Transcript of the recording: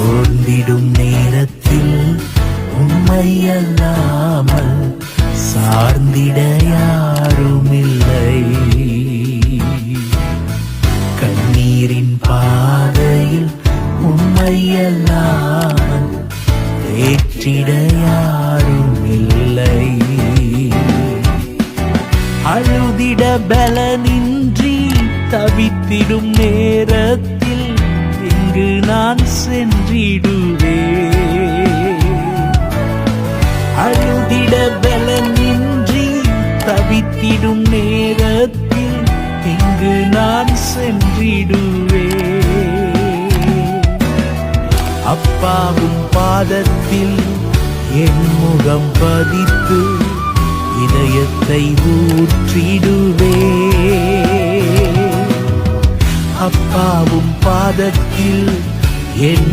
சோர்ந்திடும் நேரத்தில் உம்மை அல்லாமல் சார்ந்திட யாருமில்லை. கண்ணீரின் பாதையில் உம்மை அல்லாமல் தேற்றிட யாருமில்லை. அழுதிட பலனின்றி தவித்திடும் நேரத்தில் எங்கு நான் சென்றிடுவேன். அழுதிட பலனின்றி தவித்திடும் நேரத்தில் எங்கு நான் சென்றிடுவேன். அப்பாவும் பாதத்தில் என் முகம் பதித்து இதயத்தை ஊற்றிடுவேன். அப்பாவும் பாதத்தில் என்